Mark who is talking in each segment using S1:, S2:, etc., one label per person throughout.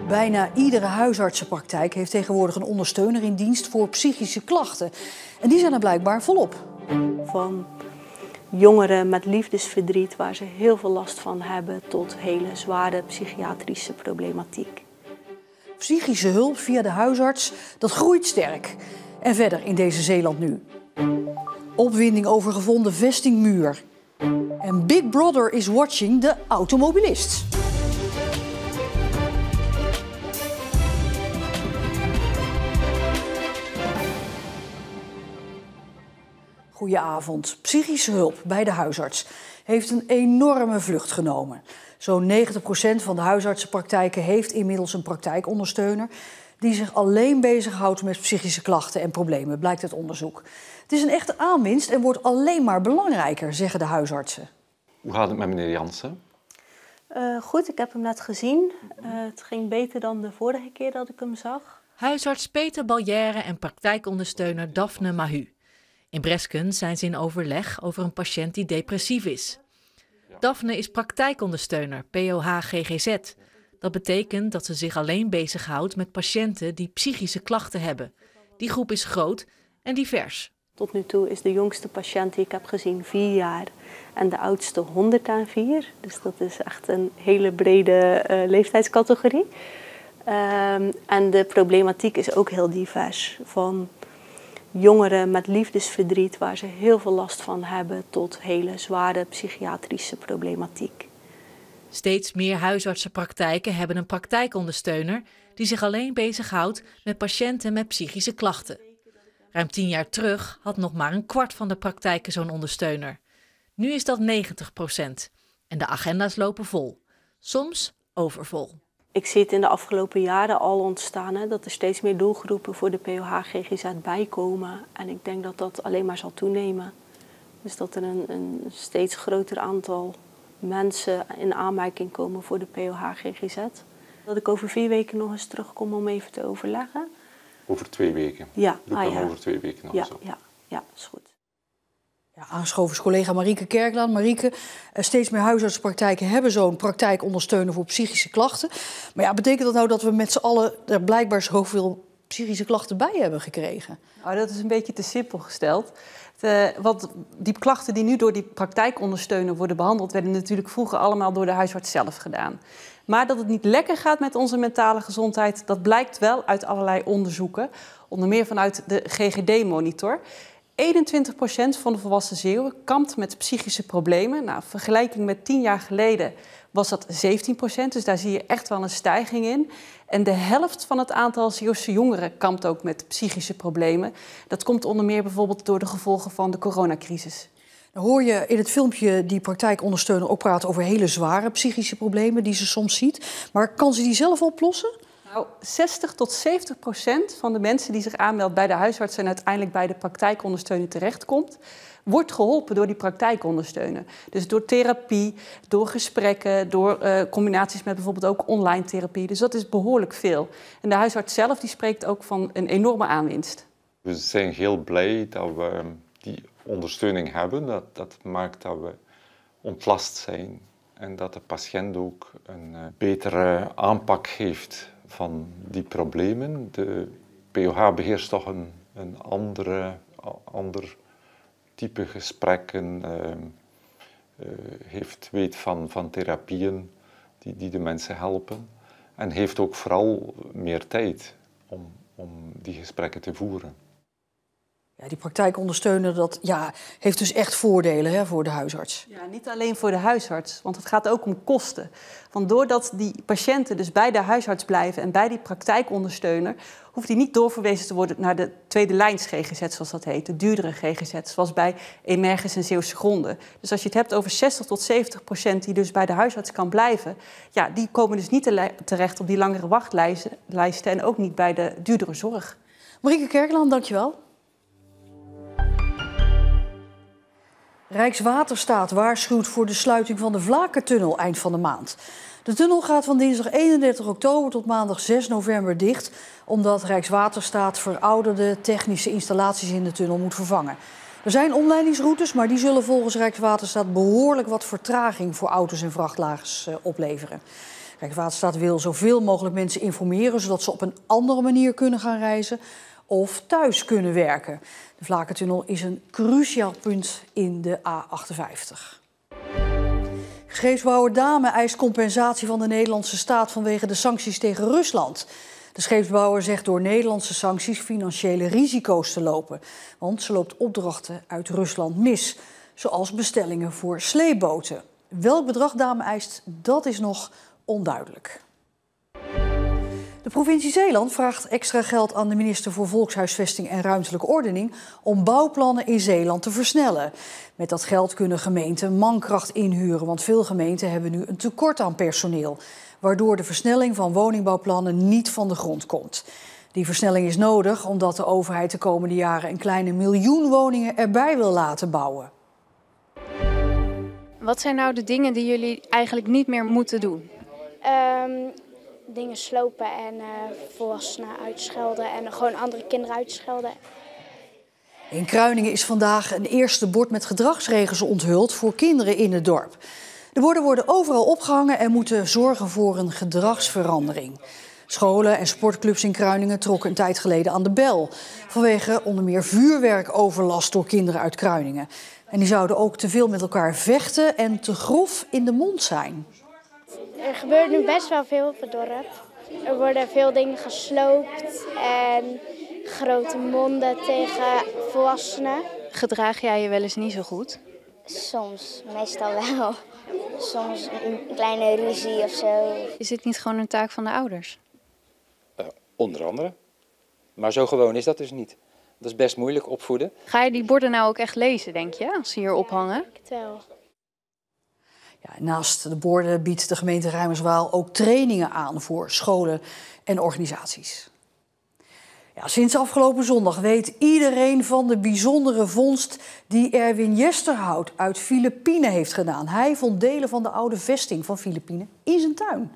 S1: Bijna iedere huisartsenpraktijk heeft tegenwoordig een ondersteuner in dienst voor psychische klachten. En die zijn er blijkbaar volop.
S2: Van jongeren met liefdesverdriet waar ze heel veel last van hebben tot hele zware psychiatrische problematiek.
S1: Psychische hulp via de huisarts, dat groeit sterk. En verder in deze Zeeland nu. Opwinding over gevonden vestingmuur. En Big Brother is watching de automobilist. Goedenavond. Psychische hulp bij de huisarts heeft een enorme vlucht genomen. Zo'n 90% van de huisartsenpraktijken heeft inmiddels een praktijkondersteuner die zich alleen bezighoudt met psychische klachten en problemen, blijkt uit onderzoek. Het is een echte aanwinst en wordt alleen maar belangrijker, zeggen de huisartsen.
S3: Hoe gaat het met meneer Jansen?
S2: Goed, ik heb hem net gezien. Het ging beter dan de vorige keer dat ik hem zag.
S4: Huisarts Peter Ballière en praktijkondersteuner Daphne Mahu. In Bresken zijn ze in overleg over een patiënt die depressief is. Daphne is praktijkondersteuner, POH GGZ. Dat betekent dat ze zich alleen bezighoudt met patiënten die psychische klachten hebben. Die groep is groot en divers.
S2: Tot nu toe is de jongste patiënt die ik heb gezien 4 jaar en de oudste 104. Dus dat is echt een hele brede leeftijdscategorie. En de problematiek is ook heel divers. Van jongeren met liefdesverdriet waar ze heel veel last van hebben tot hele zware psychiatrische problematiek.
S4: Steeds meer huisartsenpraktijken hebben een praktijkondersteuner die zich alleen bezighoudt met patiënten met psychische klachten. Ruim 10 jaar terug had nog maar 1/4 van de praktijken zo'n ondersteuner. Nu is dat 90% en de agenda's lopen vol. Soms overvol.
S2: Ik zie het in de afgelopen jaren al ontstaan, dat er steeds meer doelgroepen voor de POH GGZ bijkomen. En ik denk dat dat alleen maar zal toenemen. Dus dat er een steeds groter aantal mensen in aanmerking komen voor de POH GGZ. Dat ik over 4 weken nog eens terugkom om even te overleggen.
S3: Over 2 weken?
S2: Ja.
S3: Over 2 weken nog zo.
S2: Ja, is goed.
S1: Ja, aangeschoven is collega Marieke Kerklaan. Marieke, steeds meer huisartsenpraktijken hebben zo'n praktijkondersteuner voor psychische klachten. Maar ja, betekent dat nou dat we met z'n allen er blijkbaar zoveel psychische klachten bij hebben gekregen?
S5: Nou, dat is een beetje te simpel gesteld. Want die klachten die nu door die praktijkondersteuner worden behandeld, werden natuurlijk vroeger allemaal door de huisarts zelf gedaan. Maar dat het niet lekker gaat met onze mentale gezondheid, dat blijkt wel uit allerlei onderzoeken. Onder meer vanuit de GGD-monitor. 21% van de volwassen Zeeuwen kampt met psychische problemen. Nou, in vergelijking met 10 jaar geleden was dat 17%, dus daar zie je echt wel een stijging in. En de helft van het aantal Zeeuwse jongeren kampt ook met psychische problemen. Dat komt onder meer bijvoorbeeld door de gevolgen van de coronacrisis.
S1: Dan hoor je in het filmpje die praktijkondersteuner ook praten over hele zware psychische problemen die ze soms ziet. Maar kan ze die zelf oplossen?
S5: Nou, 60% van de mensen die zich aanmeldt bij de huisarts en uiteindelijk bij de praktijkondersteuner terechtkomt, wordt geholpen door die praktijkondersteuner. Dus door therapie, door gesprekken, door combinaties met bijvoorbeeld ook online therapie. Dus dat is behoorlijk veel. En de huisarts zelf die spreekt ook van een enorme aanwinst.
S3: We zijn heel blij dat we die ondersteuning hebben. Dat maakt dat we ontlast zijn en dat de patiënt ook een betere aanpak heeft van die problemen. De POH beheerst toch een ander type gesprekken, weet van therapieën die de mensen helpen en heeft ook vooral meer tijd om die gesprekken te voeren.
S1: Ja, die praktijkondersteuner heeft dus echt voordelen voor de huisarts.
S5: Ja, niet alleen voor de huisarts, want het gaat ook om kosten. Want doordat die patiënten dus bij de huisarts blijven en bij die praktijkondersteuner, hoeft die niet doorverwezen te worden naar de tweede lijns GGZ, zoals dat heet, de duurdere GGZ, zoals bij Emergis en Zeeuwse Gronden. Dus als je het hebt over 60% die dus bij de huisarts kan blijven, ja, die komen dus niet terecht op die langere wachtlijsten en ook niet bij de duurdere zorg.
S1: Marieke Kerklaan, dankjewel. Rijkswaterstaat waarschuwt voor de sluiting van de Vlakertunnel eind van de maand. De tunnel gaat van dinsdag 31 oktober tot maandag 6 november dicht, omdat Rijkswaterstaat verouderde technische installaties in de tunnel moet vervangen. Er zijn omleidingsroutes, maar die zullen volgens Rijkswaterstaat behoorlijk wat vertraging voor auto's en vrachtwagens opleveren. Rijkswaterstaat wil zoveel mogelijk mensen informeren, zodat ze op een andere manier kunnen gaan reizen of thuis kunnen werken. De Vlakentunnel is een cruciaal punt in de A58. Scheepsbouwer Dame eist compensatie van de Nederlandse staat vanwege de sancties tegen Rusland. De scheepsbouwer zegt door Nederlandse sancties financiële risico's te lopen. Want ze loopt opdrachten uit Rusland mis, zoals bestellingen voor sleepboten. Welk bedrag Dame eist, dat is nog onduidelijk. De provincie Zeeland vraagt extra geld aan de minister voor Volkshuisvesting en Ruimtelijke Ordening om bouwplannen in Zeeland te versnellen. Met dat geld kunnen gemeenten mankracht inhuren, want veel gemeenten hebben nu een tekort aan personeel, waardoor de versnelling van woningbouwplannen niet van de grond komt. Die versnelling is nodig omdat de overheid de komende jaren een kleine 1 miljoen woningen erbij wil laten bouwen.
S6: Wat zijn nou de dingen die jullie eigenlijk niet meer moeten doen?
S7: Dingen slopen en volwassenen uitschelden en gewoon andere kinderen uitschelden.
S1: In Kruiningen is vandaag een eerste bord met gedragsregels onthuld voor kinderen in het dorp. De borden worden overal opgehangen en moeten zorgen voor een gedragsverandering. Scholen en sportclubs in Kruiningen trokken een tijd geleden aan de bel, vanwege onder meer vuurwerkoverlast door kinderen uit Kruiningen. En die zouden ook te veel met elkaar vechten en te grof in de mond zijn.
S7: Er gebeurt nu best wel veel op het dorp. Er worden veel dingen gesloopt en grote monden tegen volwassenen.
S6: Gedraag jij je wel eens niet zo goed?
S7: Soms, meestal wel. Soms een kleine ruzie of zo.
S6: Is dit niet gewoon een taak van de ouders?
S8: Onder andere. Maar zo gewoon is dat dus niet. Dat is best moeilijk opvoeden.
S6: Ga je die borden nou ook echt lezen, denk je, als ze hier ophangen?
S7: Ik het wel.
S1: Ja, naast de borden biedt de gemeente Reimerswaal ook trainingen aan voor scholen en organisaties. Ja, sinds afgelopen zondag weet iedereen van de bijzondere vondst die Erwin Jesterhout uit Filipijnen heeft gedaan. Hij vond delen van de oude vesting van Filipijnen in zijn tuin.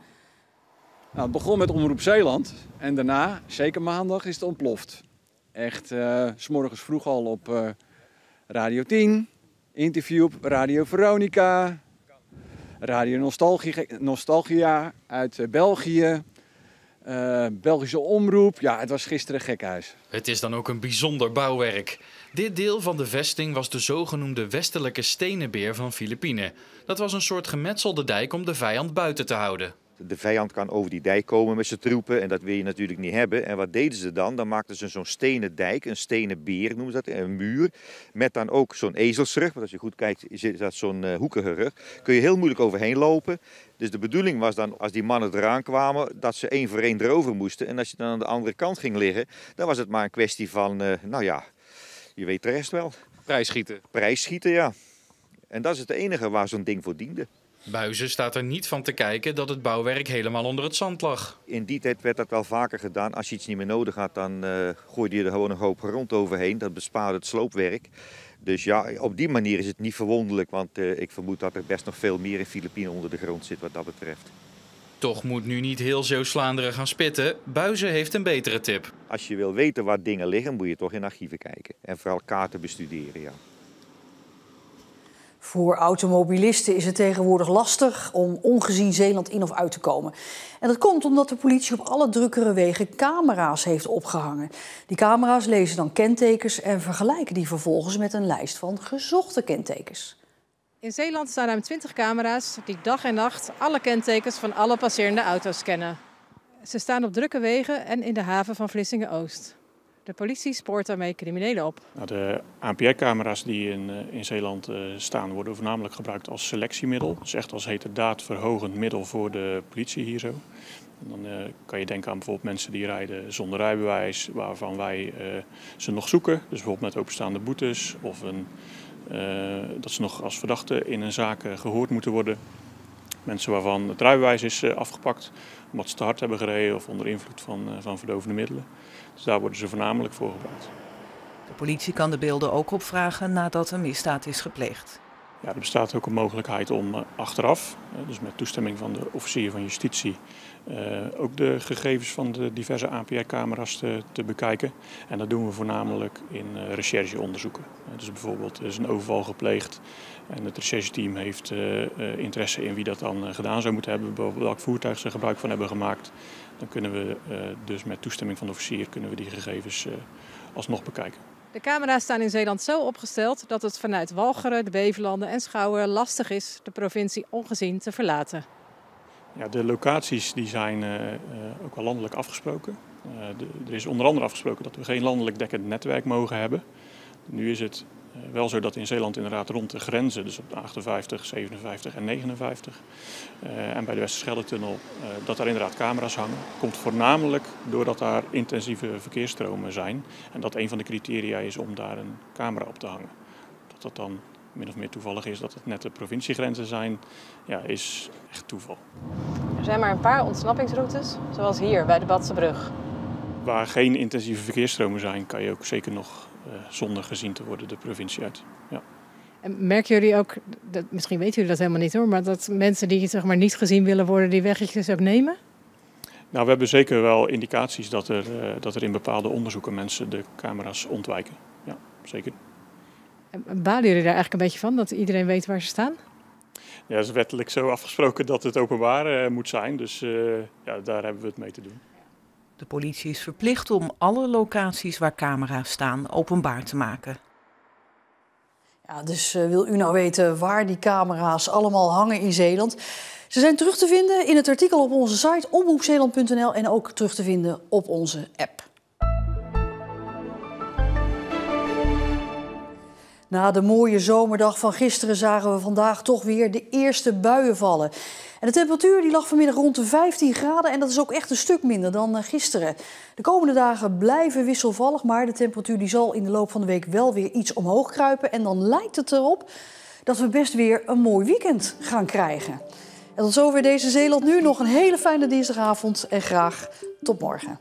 S9: Nou, het begon met Omroep Zeeland en daarna, zeker maandag, is het ontploft. Echt, 's morgens vroeg al op Radio 10, interview op Radio Veronica, Radio Nostalgia uit België, Belgische omroep. Ja, het was gisteren gekhuis.
S10: Het is dan ook een bijzonder bouwwerk. Dit deel van de vesting was de zogenoemde westelijke stenenbeer van Filipijnen. Dat was een soort gemetselde dijk om de vijand buiten te houden.
S11: De vijand kan over die dijk komen met zijn troepen en dat wil je natuurlijk niet hebben. En wat deden ze dan? Dan maakten ze zo'n stenen dijk, een stenen beer noemen ze dat, een muur. Met dan ook zo'n ezelsrug, want als je goed kijkt is dat zo'n hoekige rug. Kun je heel moeilijk overheen lopen. Dus de bedoeling was dan, als die mannen eraan kwamen, dat ze één voor één erover moesten. En als je dan aan de andere kant ging liggen, dan was het maar een kwestie van, nou ja, je weet de rest wel.
S10: Prijsschieten.
S11: Prijsschieten, ja. En dat is het enige waar zo'n ding voor diende.
S10: Buizen staat er niet van te kijken dat het bouwwerk helemaal onder het zand lag.
S11: In die tijd werd dat wel vaker gedaan. Als je iets niet meer nodig had, dan gooide je er gewoon een hoop grond overheen. Dat bespaarde het sloopwerk. Dus ja, op die manier is het niet verwonderlijk. Want ik vermoed dat er best nog veel meer in Filipijnen onder de grond zit wat dat betreft.
S10: Toch moet nu niet heel Zeeuws-Vlaanderen gaan spitten. Buizen heeft een betere tip.
S11: Als je wil weten waar dingen liggen, moet je toch in archieven kijken. En vooral kaarten bestuderen, ja.
S1: Voor automobilisten is het tegenwoordig lastig om ongezien Zeeland in of uit te komen. En dat komt omdat de politie op alle drukkere wegen camera's heeft opgehangen. Die camera's lezen dan kentekens en vergelijken die vervolgens met een lijst van gezochte kentekens.
S12: In Zeeland staan ruim 20 camera's die dag en nacht alle kentekens van alle passerende auto's scannen. Ze staan op drukke wegen en in de haven van Vlissingen-Oost. De politie spoort daarmee criminelen op.
S13: De ANPR-camera's die in Zeeland staan worden voornamelijk gebruikt als selectiemiddel. Dus echt als heterdaadverhogend middel voor de politie hier zo. En dan kan je denken aan bijvoorbeeld mensen die rijden zonder rijbewijs, waarvan wij ze nog zoeken. Dus bijvoorbeeld met openstaande boetes of dat ze nog als verdachte in een zaak gehoord moeten worden. Mensen waarvan het rijbewijs is afgepakt omdat ze te hard hebben gereden of onder invloed van verdovende middelen. Dus daar worden ze voornamelijk voor gebruikt.
S14: De politie kan de beelden ook opvragen nadat een misdaad is gepleegd.
S13: Ja, er bestaat ook een mogelijkheid om achteraf, dus met toestemming van de officier van justitie, ook de gegevens van de diverse ANPR-camera's te bekijken. En dat doen we voornamelijk in rechercheonderzoeken. Dus bijvoorbeeld er is een overval gepleegd en het rechercheteam heeft interesse in wie dat dan gedaan zou moeten hebben, welk voertuig ze gebruik van hebben gemaakt. Dan kunnen we dus met toestemming van de officier die gegevens alsnog bekijken.
S12: De camera's staan in Zeeland zo opgesteld dat het vanuit Walcheren, de Beverlanden en Schouwen lastig is de provincie ongezien te verlaten.
S13: Ja, de locaties die zijn ook wel landelijk afgesproken. Er is onder andere afgesproken dat we geen landelijk dekkend netwerk mogen hebben. Nu is het wel zo dat in Zeeland inderdaad rond de grenzen, dus op de 58, 57 en 59 en bij de Westerschelde-tunnel, dat daar inderdaad camera's hangen. Dat komt voornamelijk doordat daar intensieve verkeersstromen zijn en dat een van de criteria is om daar een camera op te hangen. Dat dat dan min of meer toevallig is dat het net de provinciegrenzen zijn, ja, is echt toeval.
S12: Er zijn maar een paar ontsnappingsroutes, zoals hier bij de Badsebrug.
S13: Waar geen intensieve verkeersstromen zijn, kan je ook zeker nog zonder gezien te worden de provincie uit. Ja.
S12: En merken jullie ook, misschien weten jullie dat helemaal niet hoor, maar dat mensen die zeg maar niet gezien willen worden, die weggetjes ook nemen?
S13: Nou, we hebben zeker wel indicaties dat er in bepaalde onderzoeken mensen de camera's ontwijken. Ja, zeker.
S12: En balen jullie daar eigenlijk een beetje van, dat iedereen weet waar ze staan?
S13: Ja, het is wettelijk zo afgesproken dat het openbaar moet zijn, dus ja, daar hebben we het mee te doen.
S14: De politie is verplicht om alle locaties waar camera's staan openbaar te maken.
S1: Ja, dus wil u nou weten waar die camera's allemaal hangen in Zeeland? Ze zijn terug te vinden in het artikel op onze site omroepzeeland.nl en ook terug te vinden op onze app. Na de mooie zomerdag van gisteren zagen we vandaag toch weer de eerste buien vallen. En de temperatuur die lag vanmiddag rond de 15 graden en dat is ook echt een stuk minder dan gisteren. De komende dagen blijven wisselvallig, maar de temperatuur die zal in de loop van de week wel weer iets omhoog kruipen. En dan lijkt het erop dat we best weer een mooi weekend gaan krijgen. En tot zover deze Zeeland Nu. Nog een hele fijne dinsdagavond en graag tot morgen.